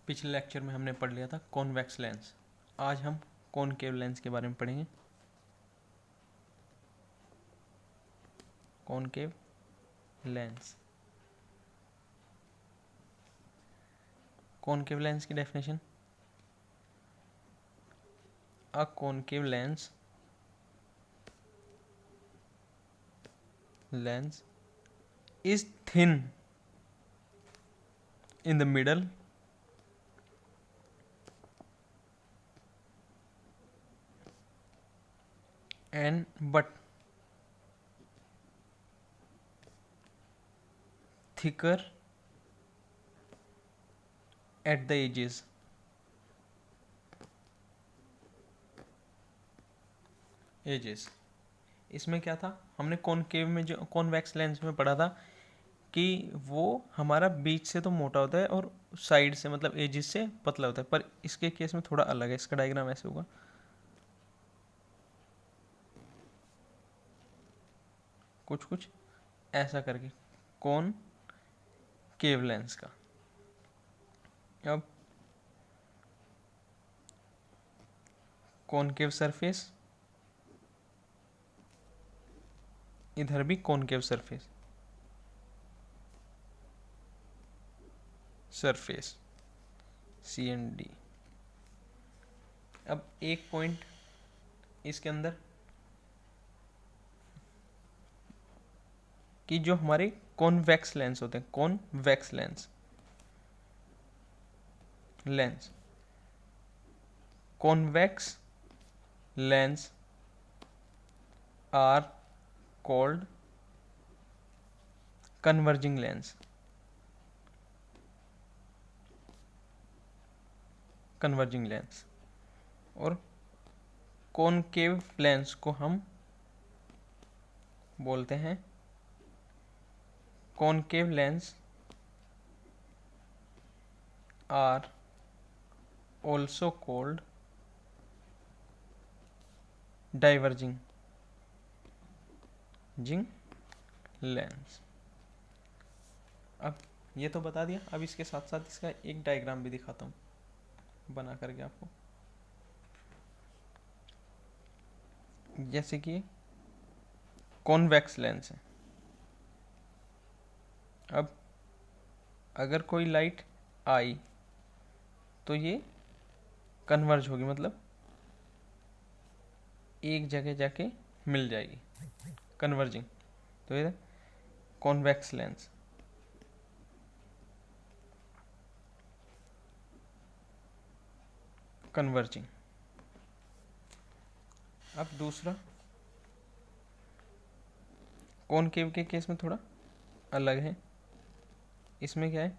पिछले लेक्चर में हमने पढ़ लिया था कॉन्वेक्स लेंस। आज हम कॉनकेव लेंस के बारे में पढ़ेंगे। Concave lens. कॉनकेव लेंस की definition, a concave lens is thin in the middle and but thicker at the edges. इसमें क्या था, हमने कॉनकेव में जो कॉन्वेक्स लेंस में पढ़ा था कि वो हमारा बीच से तो मोटा होता है और साइड से मतलब एजेस से पतला होता है, पर इसके केस में थोड़ा अलग है। इसका डायग्राम ऐसे होगा, कुछ कुछ ऐसा करके कौन केव लेंस का। अब कॉनकेव सरफेस, इधर भी कॉनकेव सरफेस CND। अब एक पॉइंट इसके अंदर कि जो हमारे कॉन्वेक्स लेंस होते हैं, convex lens convex lens are called converging lens. और कॉनकेव लेंस को हम बोलते हैं concave lens are also called diverging lens. अब ये तो बता दिया, अब इसके साथ साथ इसका एक डायग्राम भी दिखाता हूँ बना करके आपको। जैसे कि कॉन्वेक्स लेंस है, अब अगर कोई लाइट आई तो ये कन्वर्ज होगी, मतलब एक जगह जाके मिल जाएगी, कन्वर्जिंग। तो ये कॉन्वेक्स लेंस। कन्वर्जिंग। अब दूसरा, कॉनकेव के केस में थोड़ा अलग है। इसमें क्या है,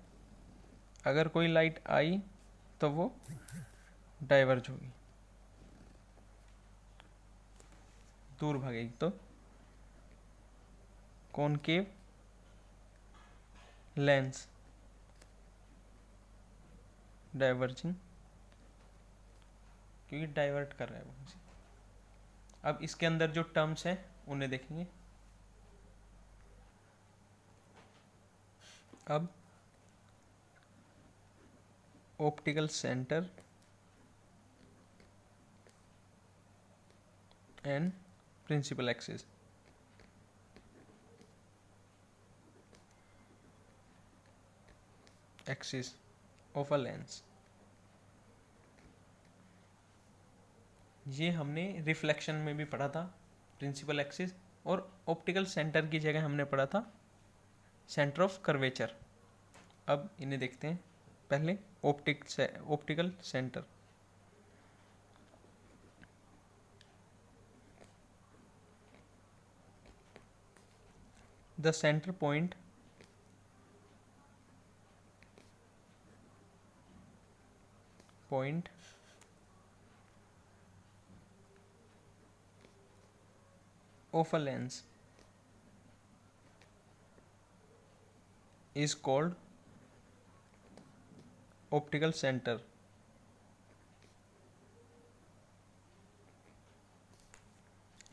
अगर कोई लाइट आई तो वो डाइवर्ज होगी, दूर भागेगी। तो कॉनकेव लेंस डाइवर्जिंग, क्योंकि डाइवर्ट कर रहा है वो। अब इसके अंदर जो टर्म्स हैं उन्हें देखेंगे। अब optical centre and principal axis. Of a lens, ये हमने रिफ्लेक्शन में भी पढ़ा था, प्रिंसिपल एक्सिस। और ऑप्टिकल सेंटर की जगह हमने पढ़ा था सेंटर ऑफ कर्वेचर। अब इन्हें देखते हैं। पहले optical centre. The centre point of a lens is called optical center।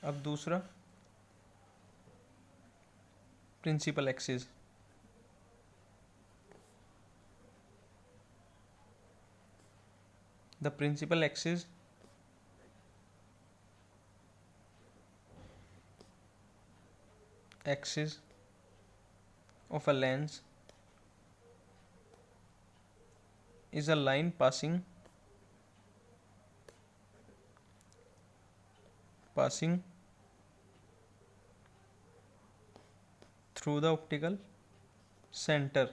अब दूसरा, principal axis. The principal axis of a lens is a line passing through the optical center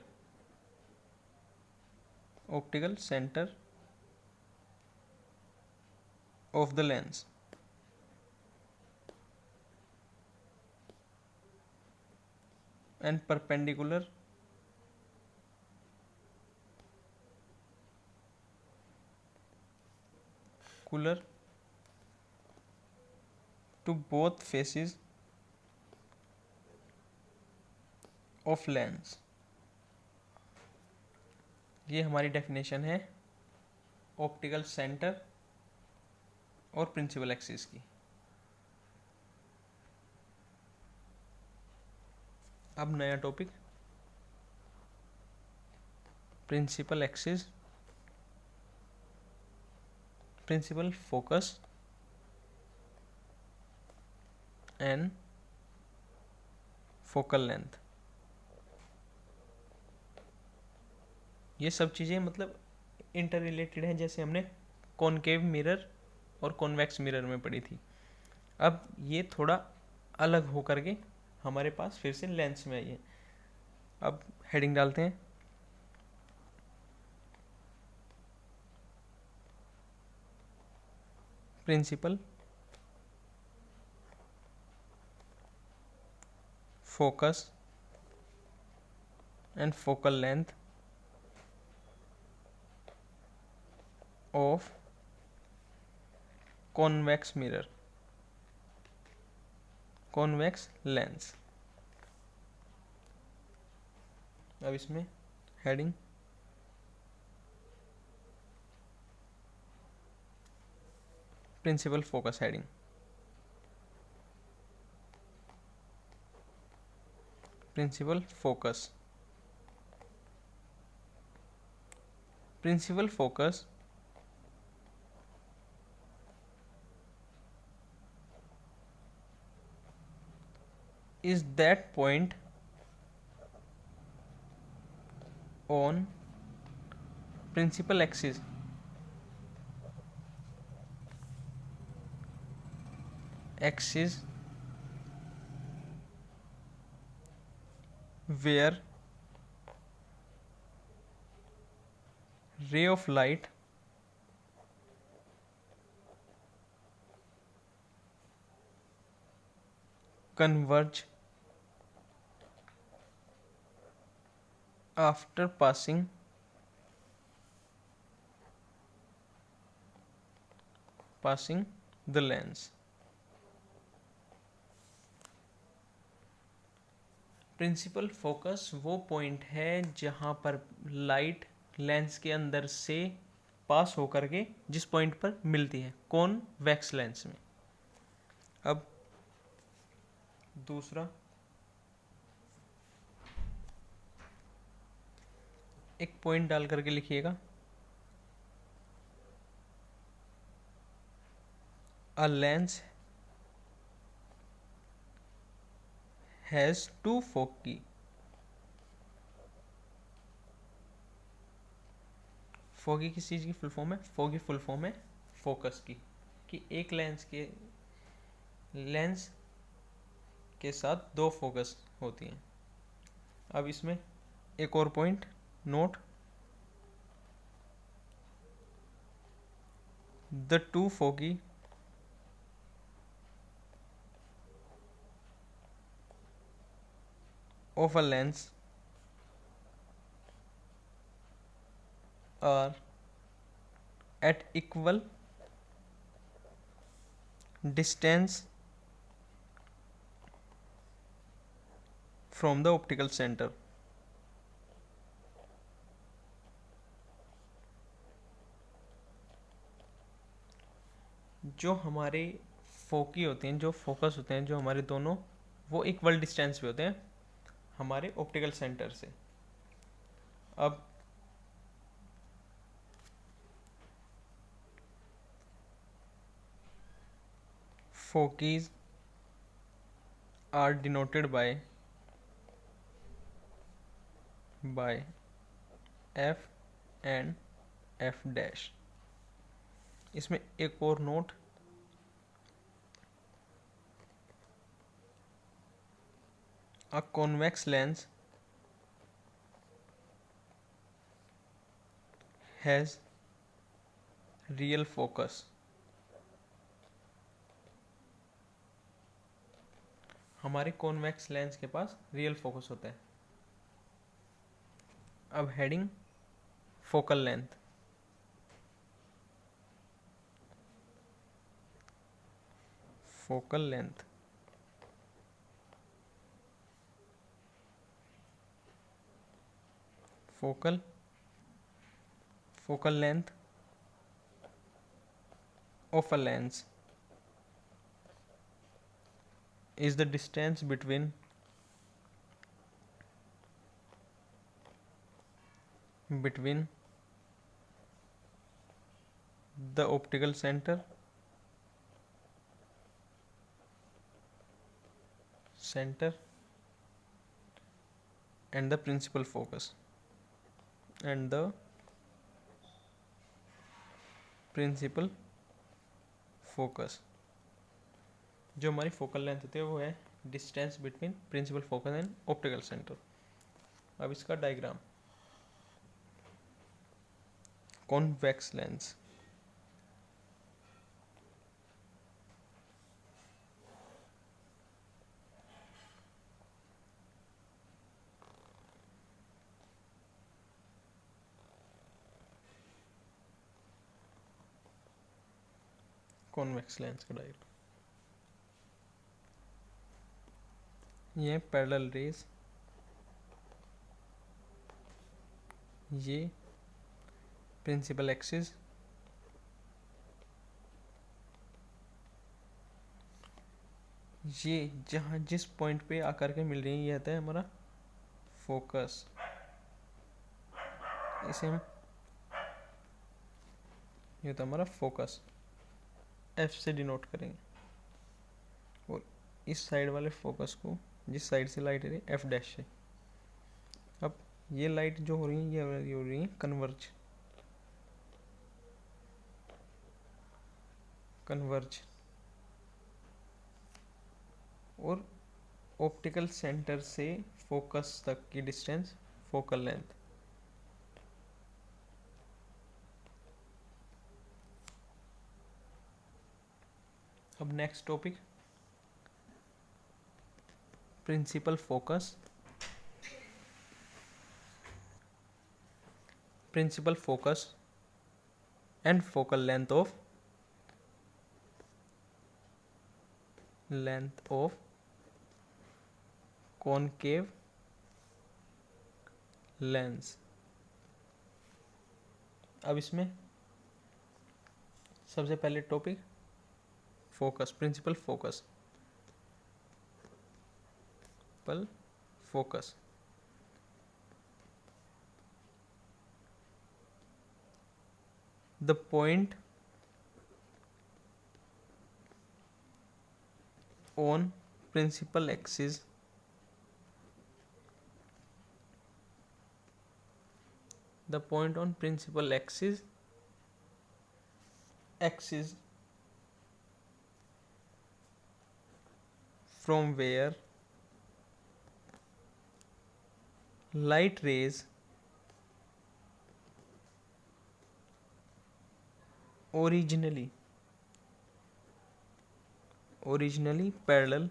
of the lens and perpendicular to both faces of lens। ये हमारी definition है optical centre और principal axis की। अब नया topic principal axis, principal focus and focal length. ये सब चीज़ें मतलब इंटर रिलेटेड हैं, जैसे हमने कॉनकेव मिरर और कॉन्वेक्स मिरर में पढ़ी थी। अब ये थोड़ा अलग हो करके हमारे पास फिर से लेंस में आई है। अब हेडिंग डालते हैं principal focus and focal length of convex mirror, convex lens. अब इसमें heading principal focus heading. Principal focus, principal focus is that point on principal axis where ray of light converge after passing the lens। Principal focus वो point है जहाँ पर light lens के अंदर से पास होकर के जिस पॉइंट पर मिलती है कॉन्वेक्स लेंस में। अब दूसरा एक पॉइंट डाल करके लिखिएगा, अ लेंस हैज टू फोकी। फोकी किस चीज़ की फुल फॉर्म है? फोकी फुल फॉर्म है फोकस की, कि एक लेंस के साथ दो फोकस होती हैं। अब इसमें एक और point note, the two foci of a lens are at equal distance from the optical center। जो हमारे फोकी होते हैं, जो फोकस होते हैं, जो हमारे दोनों, वो इक्वल डिस्टेंस पे होते हैं हमारे ऑप्टिकल सेंटर से। अब foci are denoted by f and f dash. इसमें एक और note, a convex lens has real focus. हमारे कॉन्वेक्स लेंस के पास रियल फोकस होता है. अब heading focal length. Focal length focal length of a lens is the distance between the optical center and the principal focus. जो हमारी focal length होती है वो है distance between principal focus and optical centre. अब इसका diagram. Convex lens. Convex lens का diagram. ये पैरेलल रेज, ये प्रिंसिपल एक्सिस, ये जहाँ जिस पॉइंट पे आकर के मिल रही है ये आता है हमारा फोकस. इसे हम, ये होता है हमारा फोकस, एफ से डिनोट करेंगे. और इस साइड वाले फोकस को, जिस साइड से लाइट आ रही है, एफ डैश से. अब ये लाइट जो हो रही है ये हो रही है कन्वर्ज. और ऑप्टिकल सेंटर से फोकस तक की डिस्टेंस फोकल लेंथ. अब next topic principal focus. Principal focus and focal length of concave lens. अब इसमें सबसे पहले topic focus, principal focus. The point on principal axis from where light rays originally parallel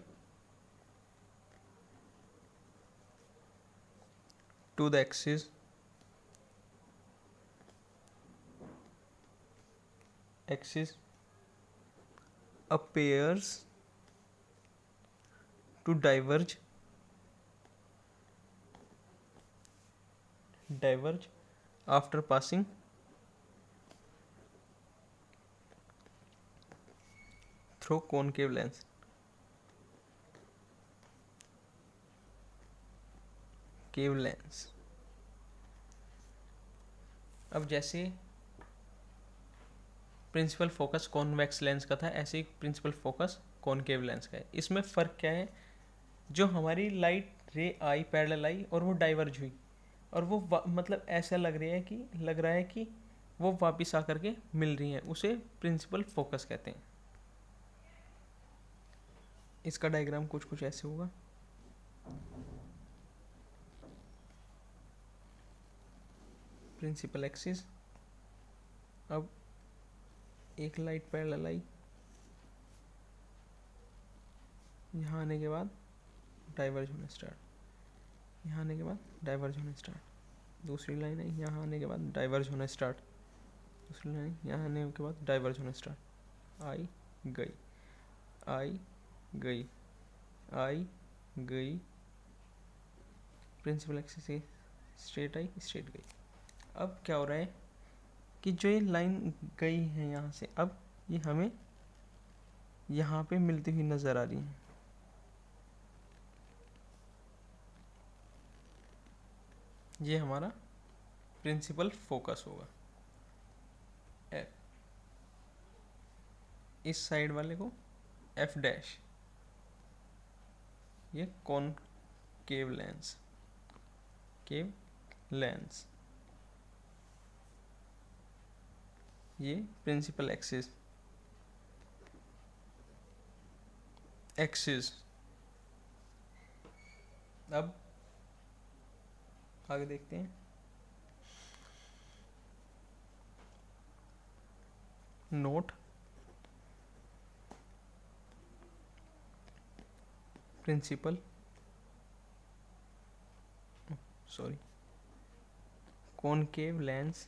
to the axis appears to diverge after passing through concave lens. अब जैसे principal focus convex lens का था, ऐसे ही principal focus concave lens का है। इसमें फ़र्क क्या है, जो हमारी लाइट रे आई पैरेलल आई और वो डाइवर्ज हुई और वो मतलब ऐसा लग रहा है कि वो वापस आकर के मिल रही हैं, उसे प्रिंसिपल फोकस कहते हैं। इसका डायग्राम कुछ कुछ ऐसे होगा। प्रिंसिपल एक्सिस, अब एक लाइट पैरेलल आई, यहाँ आने के बाद डाइवर्ज होना स्टार्ट, यहाँ आने के बाद डाइवर्ज होना स्टार्ट, दूसरी लाइन आई, यहाँ आने के बाद डाइवर्ज होना स्टार्ट, दूसरी लाइन यहाँ आने के बाद डाइवर्ज होना स्टार्ट, आई गई, आई गई, आई गई, प्रिंसिपल एक्सिस से स्ट्रेट आई स्ट्रेट गई। अब क्या हो रहा है कि जो ये लाइन गई है यहाँ से, अब ये हमें यहाँ पे मिलती हुई नज़र आ रही है। ये हमारा प्रिंसिपल फोकस होगा। इस साइड वाले को एफ डैश, ये कॉनकेव लेंस, केव लेंस, ये प्रिंसिपल एक्सिस, एक्सिस। अब आगे देखते हैं। Note principal concave lens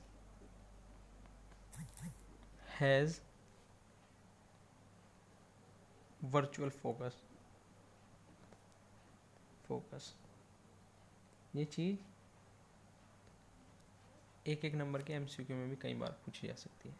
has virtual focus। ये चीज़ एक एक नंबर के एमसीक्यू में भी कई बार पूछी जा सकती है।